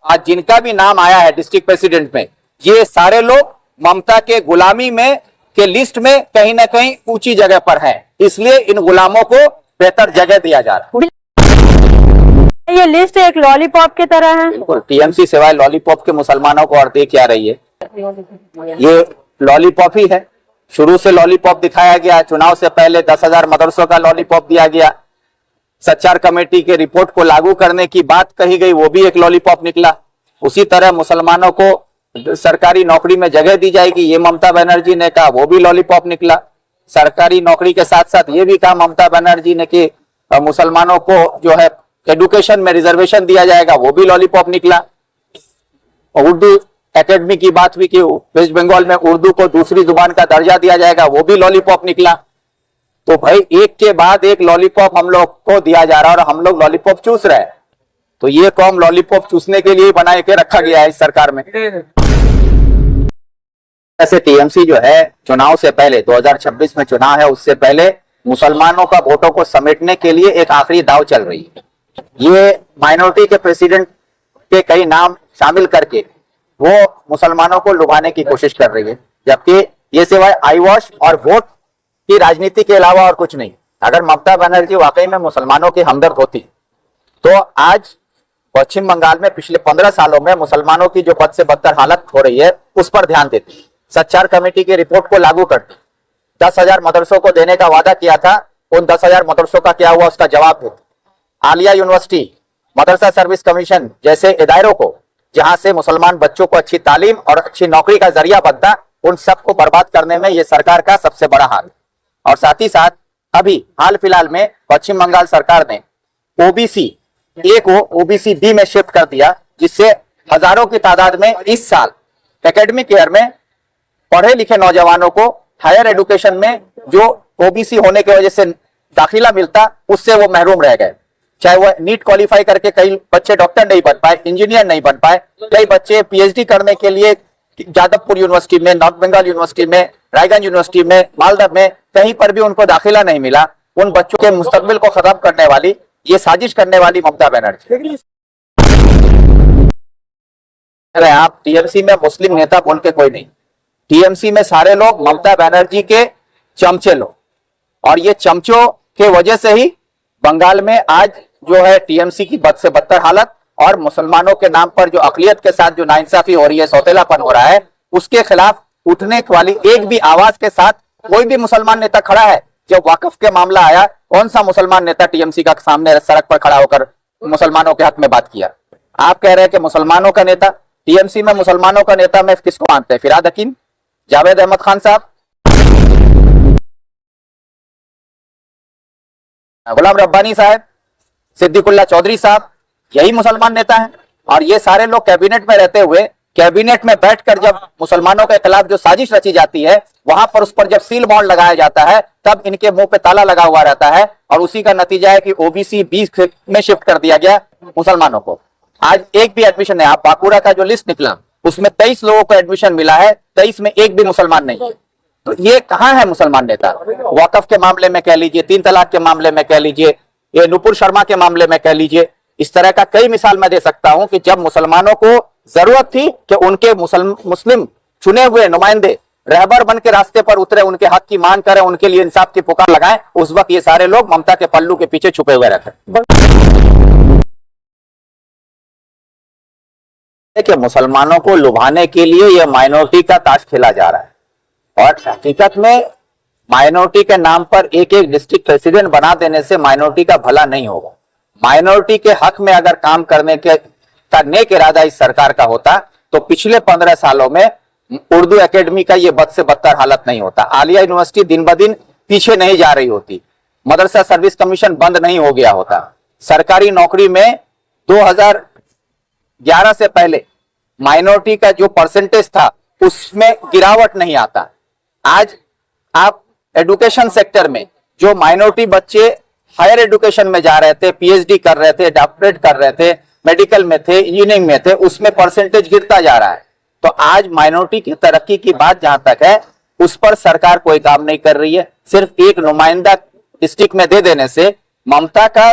आज जिनका भी नाम आया है डिस्ट्रिक्ट प्रेसिडेंट में, ये सारे लोग ममता के गुलामी में के लिस्ट में कहीं ना कहीं ऊंची जगह पर हैं। इसलिए इन गुलामों को बेहतर जगह दिया जा रहा है। ये लिस्ट एक लॉलीपॉप की तरह है। बिल्कुल, टीएमसी सिवाय लॉलीपॉप के मुसलमानों को और दे क्या रही है? ये लॉलीपॉप ही है। शुरू से लॉलीपॉप दिखाया गया। चुनाव से पहले 10,000 मदरसों का लॉलीपॉप दिया गया। सच्चार कमेटी के रिपोर्ट को लागू करने की बात कही गई, वो भी एक लॉलीपॉप निकला। उसी तरह मुसलमानों को सरकारी नौकरी में जगह दी जाएगी, ये ममता बनर्जी ने कहा, वो भी लॉलीपॉप निकला। सरकारी नौकरी के साथ साथ ये भी कहा ममता बनर्जी ने कि मुसलमानों को जो है एजुकेशन में रिजर्वेशन दिया जाएगा, वो भी लॉलीपॉप निकला। उर्दू एकेडमी की बात हुई कि वेस्ट बंगाल में उर्दू को दूसरी जुबान का दर्जा दिया जाएगा, वो भी लॉलीपॉप निकला। तो भाई एक के बाद एक लॉलीपॉप हम लोग को दिया जा रहा है और हम लोग लॉलीपॉप चूस रहे हैं। तो ये कौम लॉलीपॉप चूसने के लिए बना के रखा गया है इस सरकार में। ऐसे टीएमसी जो है चुनाव से पहले 2026 में चुनाव है, उससे पहले मुसलमानों का वोटों को समेटने के लिए एक आखिरी दाव चल रही है। ये माइनॉरिटी के प्रेसिडेंट के कई नाम शामिल करके वो मुसलमानों को लुभाने की कोशिश कर रही है, जबकि ये सिवाय आई वॉश और वोट की राजनीति के अलावा और कुछ नहीं। अगर ममता बनर्जी वाकई में मुसलमानों की हमदर्द होती तो आज पश्चिम बंगाल में पिछले 15 सालों में मुसलमानों की जो बद से बदतर हालत हो रही है उस पर ध्यान देती, सच्चार कमेटी की रिपोर्ट को लागू करती, 10,000 मदरसों को देने का वादा किया था, उन 10,000 मदरसों का क्या हुआ उसका जवाब देती। आलिया यूनिवर्सिटी, मदरसा सर्विस कमीशन जैसे इदारों को जहां से मुसलमान बच्चों को अच्छी तालीम और अच्छी नौकरी का जरिया बनता, उन सबको बर्बाद करने में यह सरकार का सबसे बड़ा हाथ। और साथ ही साथ अभी हाल फिलहाल में पश्चिम बंगाल सरकार ने ओबीसी ए को ओबीसी बी में शिफ्ट कर दिया, जिससे हजारों की तादाद में इस साल एकेडमिक ईयर में पढ़े लिखे नौजवानों को हायर एजुकेशन में जो ओबीसी होने की वजह से दाखिला मिलता उससे वो महरूम रह गए। चाहे वो नीट क्वालिफाई करके कई बच्चे डॉक्टर नहीं बन पाए, इंजीनियर नहीं बन पाए, कई बच्चे पीएचडी करने के लिए जादवपुर यूनिवर्सिटी में, नॉर्थ बंगाल यूनिवर्सिटी में, रायगंज यूनिवर्सिटी में, मालदा में कहीं पर भी उनको दाखिला नहीं मिला। उन बच्चों के मुस्तकबिल को खत्म करने वाली, ये साजिश करने वाली ममता बनर्जी। अरे आप टीएमसी में मुस्लिम नेता बोल के कोई नहीं, टीएमसी में सारे लोग ममता बनर्जी के चमचे लोग, और ये चमचों के वजह से ही बंगाल में आज जो है टीएमसी की बद से बदतर हालत और मुसलमानों के नाम पर जो अकलियत के साथ जो नाइंसाफी हो रही है, सौतेलापन हो रहा है, उसके खिलाफ उठने वाली एक भी आवाज के साथ कोई भी मुसलमान नेता खड़ा है। जब वाकफ के मामला आया, कौन सा मुसलमान नेता टीएमसी का सामने सड़क पर खड़ा होकर मुसलमानों के हक में बात किया? आप कह रहे हैं कि मुसलमानों का नेता, टीएमसी में मुसलमानों का नेता में किसको मानते हैं? फिराद हकीम, जावेद अहमद खान साहब, गुलाम रब्बानी साहब, सिद्दीकुल्ला चौधरी साहब, यही मुसलमान नेता हैं। और ये सारे लोग कैबिनेट में रहते हुए, कैबिनेट में बैठकर जब मुसलमानों के खिलाफ जो साजिश रची जाती है, वहां पर उस पर जब सील बॉन्ड लगाया जाता है, तब इनके मुंह पे ताला लगा हुआ रहता है। और उसी का नतीजा है कि ओबीसी 20 में शिफ्ट कर दिया गया मुसलमानों को। आज एक भी एडमिशन नहीं, आप बांकुड़ा का जो लिस्ट निकला उसमें 23 लोगों को एडमिशन मिला है, 23 में एक भी मुसलमान नहीं। तो ये कहां है मुसलमान नेता? वक्फ के मामले में कह लीजिए, 3 तलाक के मामले में कह लीजिए, ये नुपुर शर्मा के मामले में कह लीजिए, इस तरह का कई मिसाल मैं दे सकता हूं कि जब मुसलमानों को जरूरत थी कि उनके मुस्लिम चुने हुए नुमाइंदे रहबर बन के रास्ते पर उतरे, उनके हक की मांग करें, उनके लिए इंसाफ की पुकार लगाएं, उस वक्त ये सारे लोग ममता के पल्लू के पीछे छुपे हुए रहते। कि मुसलमानों को लुभाने के लिए यह माइनॉरिटी का ताश खेला जा रहा है, और हकीकत में माइनॉरिटी के नाम पर एक एक डिस्ट्रिक्ट प्रेसिडेंट बना देने से माइनॉरिटी का भला नहीं होगा। माइनॉरिटी के हक में अगर काम करने का नेक इरादा इस सरकार का होता तो पिछले 15 सालों में उर्दू एकेडमी का ये बद से बदतर हालत नहीं होता, आलिया यूनिवर्सिटी दिन ब दिन पीछे नहीं जा रही होती, मदरसा सर्विस कमीशन बंद नहीं हो गया होता, सरकारी नौकरी में 2011 से पहले माइनॉरिटी का जो परसेंटेज था उसमें गिरावट नहीं आता। आज आप एजुकेशन सेक्टर में जो माइनॉरिटी बच्चे हायर एजुकेशन में जा रहे थे, पीएचडी कर रहे थे, डॉक्टरेट कर रहे थे, मेडिकल में थे, इंजीनियरिंग में थे, उसमें परसेंटेज गिरता जा रहा है। तो आज माइनॉरिटी की तरक्की की बात जहां तक है, उस पर सरकार कोई काम नहीं कर रही है। सिर्फ एक नुमाइंदा डिस्ट्रिक्ट में दे देने से ममता का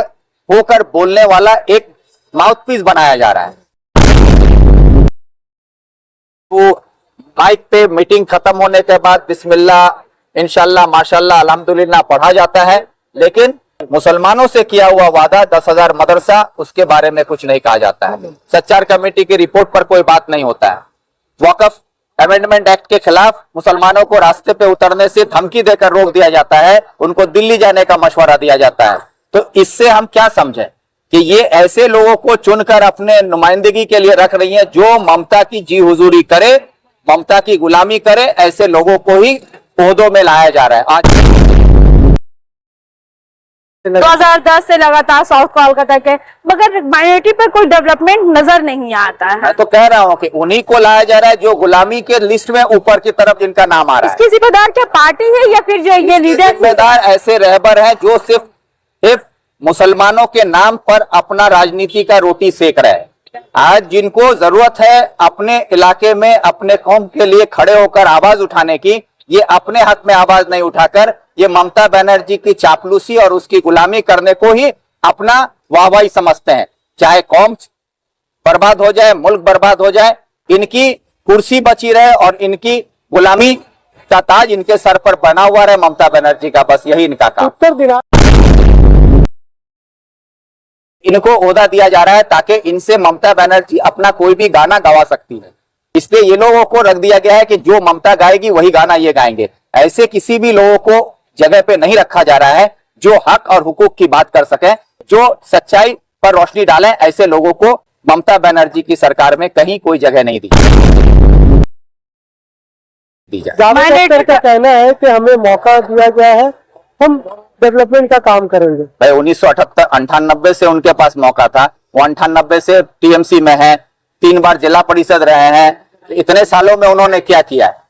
होकर बोलने वाला एक माउथपीस बनाया जा रहा है। वो माइक पे मीटिंग खत्म होने के बाद बिस्मिल्लाह इंशाल्लाह माशाल्लाह अल्हम्दुलिल्लाह पढ़ा जाता है, लेकिन मुसलमानों से किया हुआ वादा 10,000 मदरसा उसके बारे में कुछ नहीं कहा जाता है। सच्चार कमेटी की रिपोर्ट पर कोई बात नहीं होता है। वक्फ अमेंडमेंट एक्ट के खिलाफ मुसलमानों को रास्ते पे उतरने से धमकी देकर रोक दिया जाता है, उनको दिल्ली जाने का मशवरा दिया जाता है। तो इससे हम क्या समझें कि ये ऐसे लोगों को चुनकर अपने नुमाइंदगी के लिए रख रही हैं जो ममता की जी हुजूरी करे, ममता की गुलामी करे, ऐसे लोगों को ही ओहदों में लाया जा रहा है। आज 2010 से लगातार साउथ कोलकाता के, मगर माइनॉरिटी पर कोई डेवलपमेंट नजर नहीं आता है। मैं तो कह रहा हूं कि उन्हीं को लाया जा रहा है जो गुलामी के लिस्ट में ऊपर की तरफ जिनका नाम आ रहा है। इसकी जिम्मेदार क्या पार्टी है या फिर जो ये लीडर? जिम्मेदार ऐसे रहबर हैं जो सिर्फ मुसलमानों के नाम पर अपना राजनीति का रोटी सेक रहे हैं। आज जिनको जरूरत है अपने इलाके में अपने कौम के लिए खड़े होकर आवाज उठाने की, ये अपने हक में आवाज नहीं उठाकर ये ममता बनर्जी की चापलूसी और उसकी गुलामी करने को ही अपना वाहवाही समझते हैं। चाहे कौम बर्बाद हो जाए, मुल्क बर्बाद हो जाए, इनकी कुर्सी बची रहे और इनकी गुलामी का ताज इनके सर पर बना हुआ रहे ममता बनर्जी का, बस यही इनका काम। उत्तर दिना इनको ओहदा दिया जा रहा है ताकि इनसे ममता बनर्जी अपना कोई भी गाना गवा सकती है, इसलिए ये लोगों को रख दिया गया है कि जो ममता गाएगी वही गाना ये गाएंगे। ऐसे किसी भी लोगों को जगह पे नहीं रखा जा रहा है जो हक और हुकूक की बात कर सके, जो सच्चाई पर रोशनी डालें। ऐसे लोगों को ममता बनर्जी की सरकार में कहीं कोई जगह नहीं दी जाए। ज्यादातर का कहना है कि हमें मौका दिया गया है, हम डेवलपमेंट का काम करेंगे। भाई 1998 से उनके पास मौका था, वो 98 से टीएमसी में है, 3 बार जिला परिषद रहे हैं। इतने सालों में उन्होंने क्या किया है?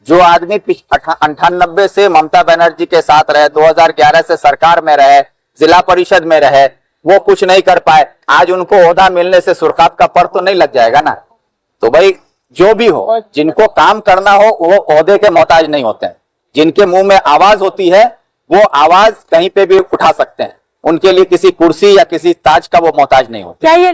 जो आदमी 98 से ममता बनर्जी के साथ रहे, 2011 से सरकार में रहे, जिला परिषद में रहे, वो कुछ नहीं कर पाए। आज उनको ओहदा मिलने से सुरखाब का पर तो नहीं लग जाएगा ना। तो भाई जो भी हो, जिनको काम करना हो वो ओहदे के मोहताज नहीं होते हैं। जिनके मुंह में आवाज होती है वो आवाज कहीं पे भी उठा सकते हैं, उनके लिए किसी कुर्सी या किसी ताज का वो मोहताज नहीं होते। क्या ये